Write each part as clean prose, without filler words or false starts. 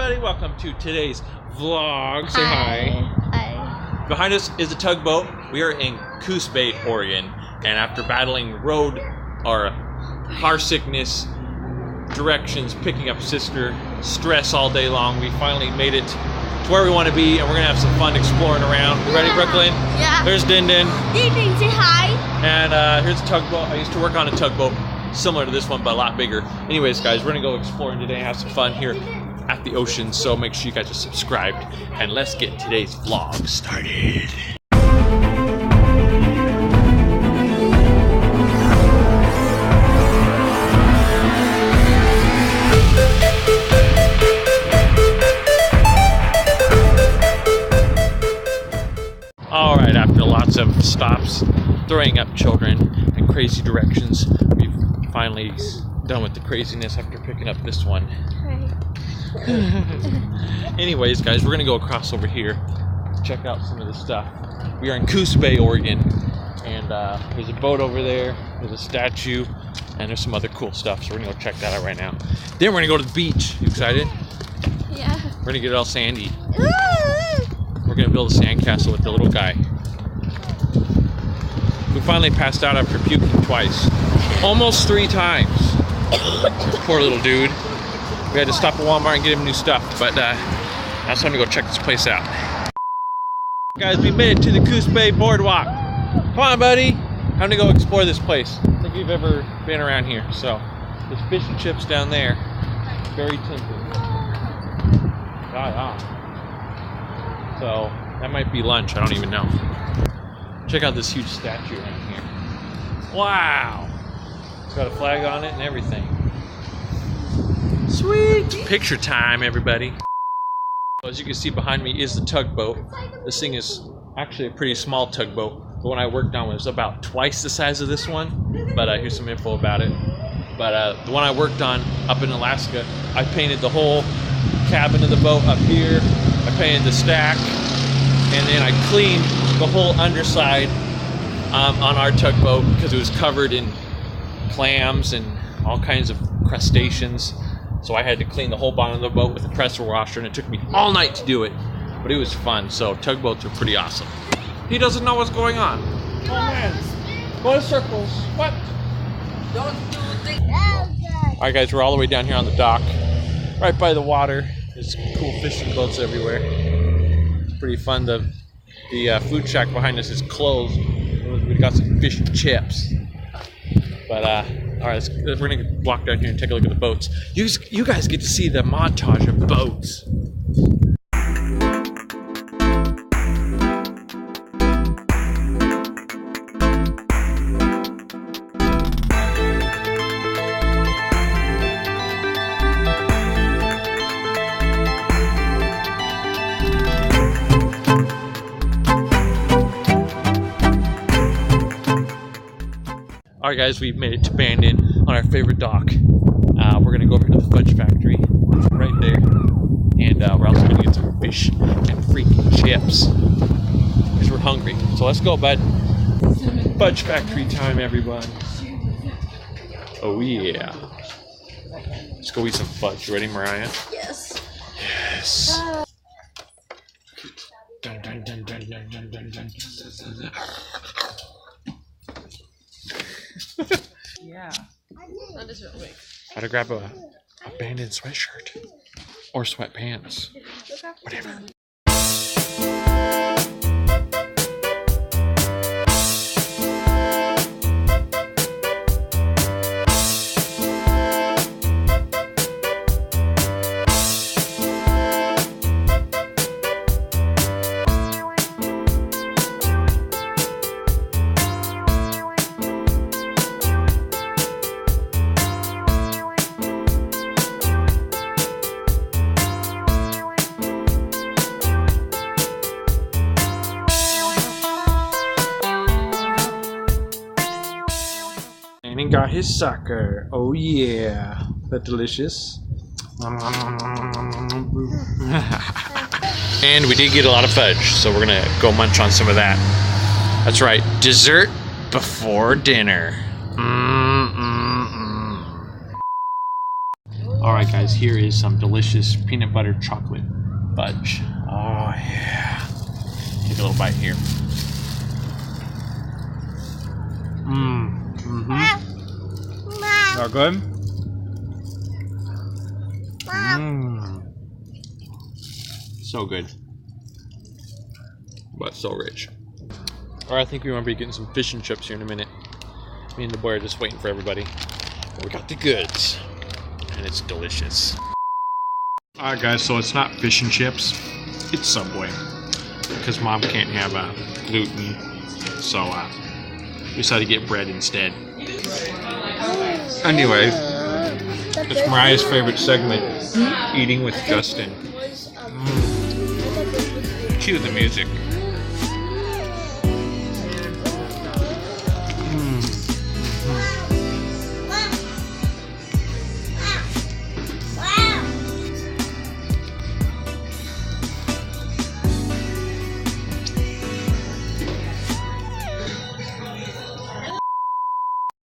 everybody, welcome to today's vlog. Say hi. Hi. Behind us is a tugboat. We are in Coos Bay, Oregon, and after battling road or car sickness, directions, picking up sister, stress all day long, we finally made it to where we want to be, and we're gonna have some fun exploring around. You ready, Brooklyn? Yeah. There's Bandon. Bandon, say hi. And here's a tugboat. I used to work on a tugboat similar to this one, but a lot bigger. Anyways, guys, we're gonna go exploring today, have some fun here at the ocean, so make sure you guys are subscribed, and let's get today's vlog started. All right, after lots of stops, throwing up children in crazy directions, we've finally done with the craziness after picking up this one. Anyways, guys, we're gonna go across over here, check out some of the stuff. We are in Coos Bay, Oregon, and there's a boat over there, there's a statue, and there's some other cool stuff, so we're gonna go check that out right now. Then we're gonna go to the beach. You excited? Yeah. We're gonna get it all sandy. We're gonna build a sandcastle with the little guy. We finally passed out after puking twice. Almost 3 times. Poor little dude. We had to stop at Walmart and get him new stuff, but now it's time to go check this place out. Guys, we made it to the Coos Bay Boardwalk. Come on, buddy. Time to go explore this place. I don't think we've ever been around here, so there's fish and chips down there. Very tempting. So that might be lunch, I don't even know. Check out this huge statue around here. Wow! It's got a flag on it and everything. Sweet! Picture time, everybody. As you can see behind me is the tugboat. This thing is actually a pretty small tugboat. The one I worked on was about twice the size of this one, but here's some info about it. But the one I worked on up in Alaska, I painted the whole cabin of the boat up here. I painted the stack, and then I cleaned the whole underside on our tugboat because it was covered in clams and all kinds of crustaceans. So I had to clean the whole bottom of the boat with a pressure washer, and it took me all night to do it, but it was fun. So tugboats are pretty awesome. He doesn't know what's going on. Oh man, go in circles. What? Don't do things. All right, guys, we're all the way down here on the dock, right by the water. There's cool fishing boats everywhere. It's pretty fun. The food shack behind us is closed. We've got some fish and chips. But all right, we're gonna walk down here and take a look at the boats. You guys get to see the montage of boats. Alright guys, we've made it to Bandon on our favorite dock. We're going to go over to the fudge factory, it's right there, and we're also going to get some fish and freaking chips, because we're hungry. So let's go, bud. Fudge factory time, everyone. Oh yeah. Let's go eat some fudge. You ready, Mariah? Yes. Yes. Dun, dun, dun, dun, dun, dun, dun, dun. Yeah. That is really big. Gotta grab a Bandon sweatshirt or sweatpants, whatever. And got his sucker. Oh yeah, that delicious. And we did get a lot of fudge, so we're gonna go munch on some of that. That's right, dessert before dinner. Alright Alright guys, here is some delicious peanut butter chocolate fudge. Oh yeah. Take a little bite here. Are good? So good. But so rich. Or I think we might be getting some fish and chips here in a minute. Me and the boy are just waiting for everybody. We got the goods. And it's delicious. Alright guys, so it's not fish and chips. It's Subway. Because mom can't have gluten. So we decided to get bread instead. Anyway, it's Mariah's favorite segment. Eating with Justin. Cue the music.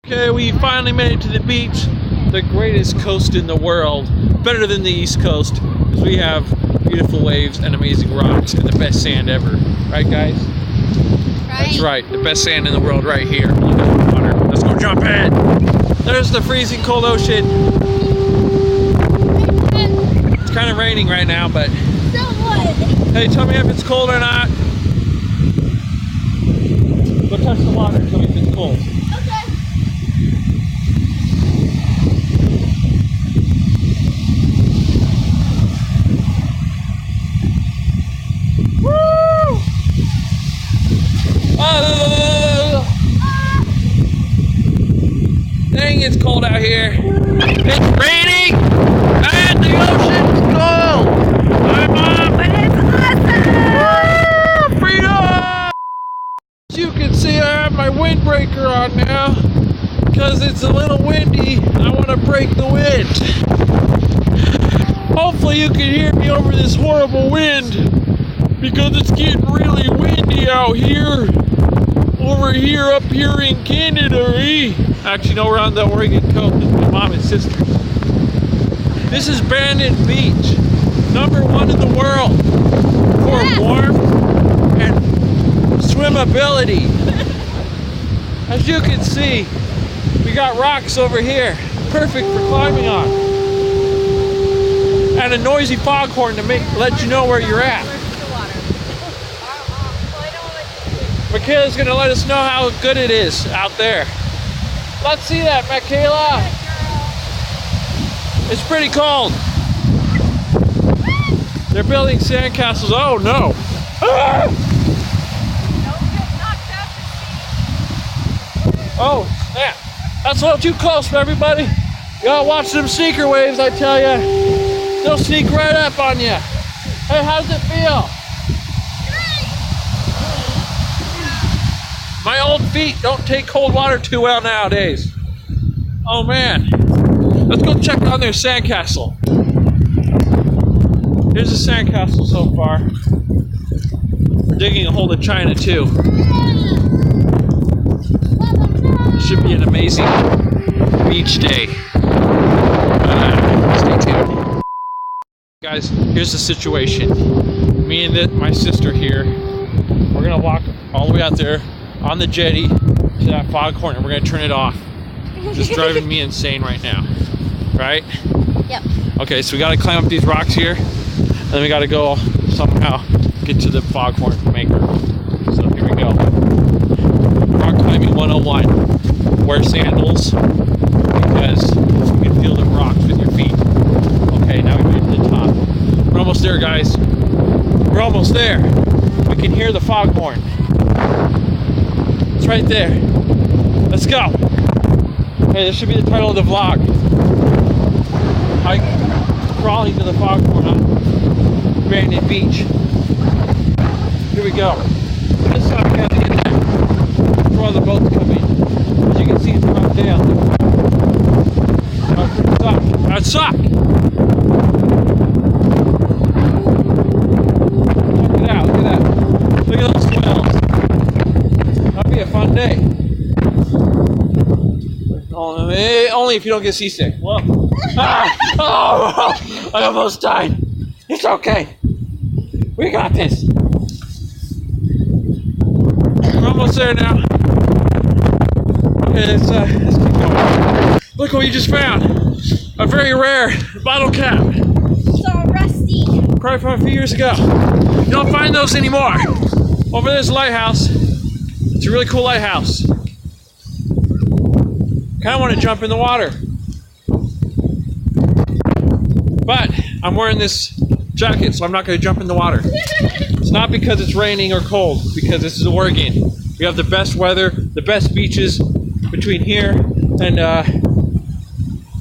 Okay, we finally made it to the beach. The greatest coast in the world. Better than the East Coast, because we have beautiful waves and amazing rocks and the best sand ever. Right, guys? Right. That's right, the best sand in the world right here. Look at the water. Let's go jump in. There's the freezing cold ocean. It's kind of raining right now, but... Hey, tell me if it's cold or not. Go touch the water, tell me if it's cold. Dang, it's cold out here. It's raining and the ocean's cold. I'm up. But it's awesome. Freedom! As you can see, I have my windbreaker on now because it's a little windy. I want to break the wind. Hopefully you can hear me over this horrible wind because it's getting really windy out here. Over here, up here in Canada, eh? Actually, no, we're on the Oregon coast with my mom and sister. This is Bandon Beach, #1 in the world for warmth and swimmability. As you can see, we got rocks over here, perfect for climbing on, and a noisy foghorn to let you know where you're at. Michaela's gonna let us know how good it is out there. Let's see that, Michaela. It's pretty cold. They're building sandcastles. Oh no! Ah! Oh snap! That's a little too close for everybody. You gotta watch them sneaker waves, I tell ya. They'll sneak right up on you. Hey, how does it feel? My old feet don't take cold water too well nowadays. Oh man. Let's go check on their sandcastle. Here's the sandcastle so far. We're digging a hole in China too. This should be an amazing beach day. Stay tuned. Guys, here's the situation. Me and my sister here, we're gonna walk all the way out there on the jetty to that foghorn and we're gonna turn it off. Just driving me insane right now. Right? Yep. Okay, so we gotta climb up these rocks here and then we gotta go somehow get to the foghorn maker. So here we go. Rock climbing 101. Wear sandals because you can feel the rocks with your feet. Okay, now we made it to the top. We're almost there, guys. We're almost there. We can hear the foghorn. It's right there. Let's go. Hey, this should be the title of the vlog. Crawling to the foghorn on Bandon Beach. Here we go. This side we gotta get there before the boats come in. As you can see, it's dropped down. That sucked. Check it out. Look at that. Look at those swells. That'll be a fun day. Only if you don't get seasick. Well. Oh, I almost died. It's okay. We got this. We're almost there now. Okay, let's keep going. Look what we just found. A very rare bottle cap. So rusty. Probably from a few years ago. You don't find those anymore. Over there's a lighthouse. It's a really cool lighthouse. Kind of want to jump in the water. But I'm wearing this jacket, so I'm not going to jump in the water. It's not because it's raining or cold, it's because this is Oregon. We have the best weather, the best beaches between here and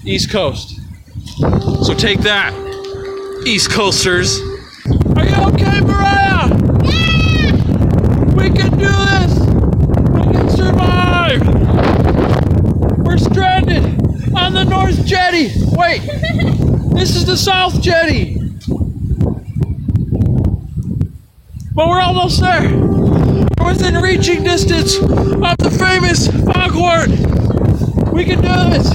East Coast. So take that, East Coasters. Are you okay, Mariah? Yeah! We can do this! We can survive! We're stranded on the North Jetty! Wait! This is the South Jetty! But we're almost there! We're within reaching distance of the famous foghorn! We can do this!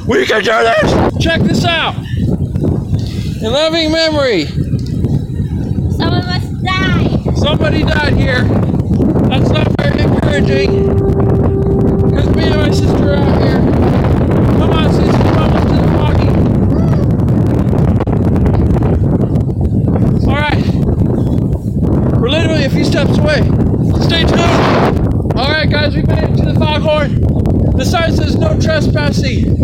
We can do this! Check this out! In loving memory, Some of us died. somebody died here. That's not very encouraging. Because me and my sister are out here. Come on, sister, we're almost to the foggy. Alright. We're literally a few steps away. Stay tuned. Alright guys, we made it to the foghorn. The sign says no trespassing.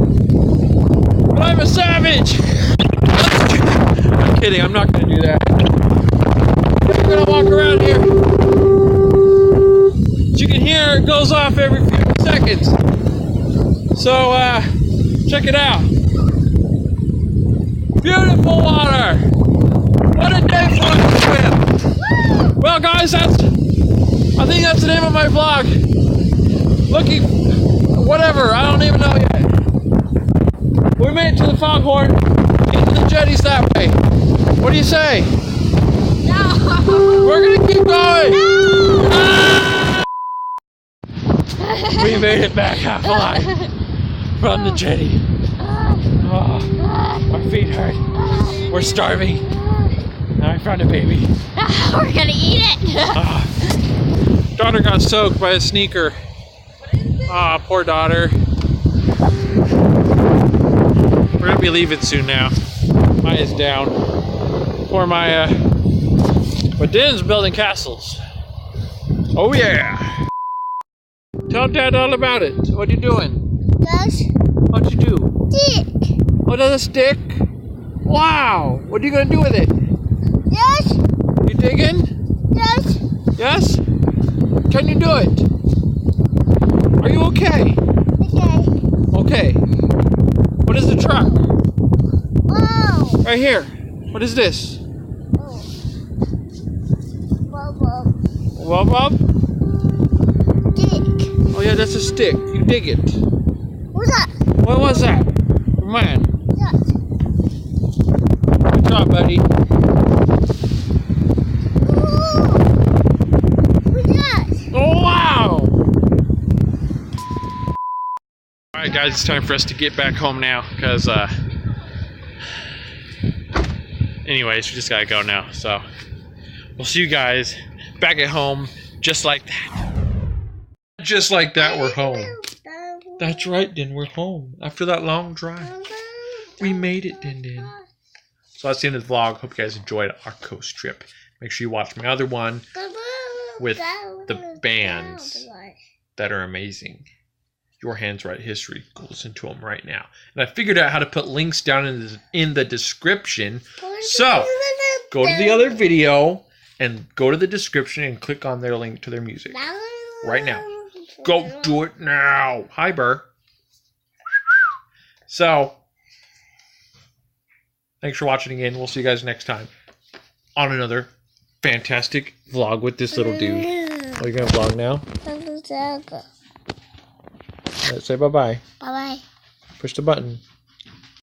But I'm a savage. I'm kidding, I'm not going to do that. We're going to walk around here. As you can hear, it goes off every few seconds. So, check it out. Beautiful water. What a day for us to swim. Well, guys, I think that's the name of my vlog. Looking, whatever, I don't even know yet. We made it to the foghorn, into the jetties that way. What do you say? No! We're gonna keep going! No! Ah! We made it back half alive from the jetty. Oh, our feet hurt. We're starving. Now I found a baby. We're gonna eat it! Daughter got soaked by a sneaker. Ah, poor daughter. We're gonna be leaving soon now. Maya's down. Poor Maya. But Dan's building castles. Oh yeah! Tell Dad all about it. What are you doing? Yes. What'd you do? Stick. Oh, that's a stick? Wow! What are you gonna do with it? Yes. You digging? Yes. Yes? Can you do it? Are you okay? Okay. Okay. What is the truck? Wow. Right here. What is this? Oh. Wow. Wub wub? Stick. Oh yeah, that's a stick. You dig it. What's that? What was that? Man. Yes. Good job, buddy. What's that? Oh wow! Alright guys, it's time for us to get back home now, because anyways, we just gotta go now, so we'll see you guys back at home just like that. Just like that, we're home. That's right, Din, we're home. After that long drive. We made it, Din Din. So that's the end of the vlog. Hope you guys enjoyed our coast trip. Make sure you watch my other one with the bands that are amazing. Your Hands Write History. Go listen to them right now. And I figured out how to put links down in the description. So, go to the other video and go to the description and click on their link to their music. Right now. Go do it now. Hi, Burr. So, thanks for watching again. We'll see you guys next time on another fantastic vlog with this little dude. Are you going to vlog now? Say bye-bye. Bye-bye. Push the button.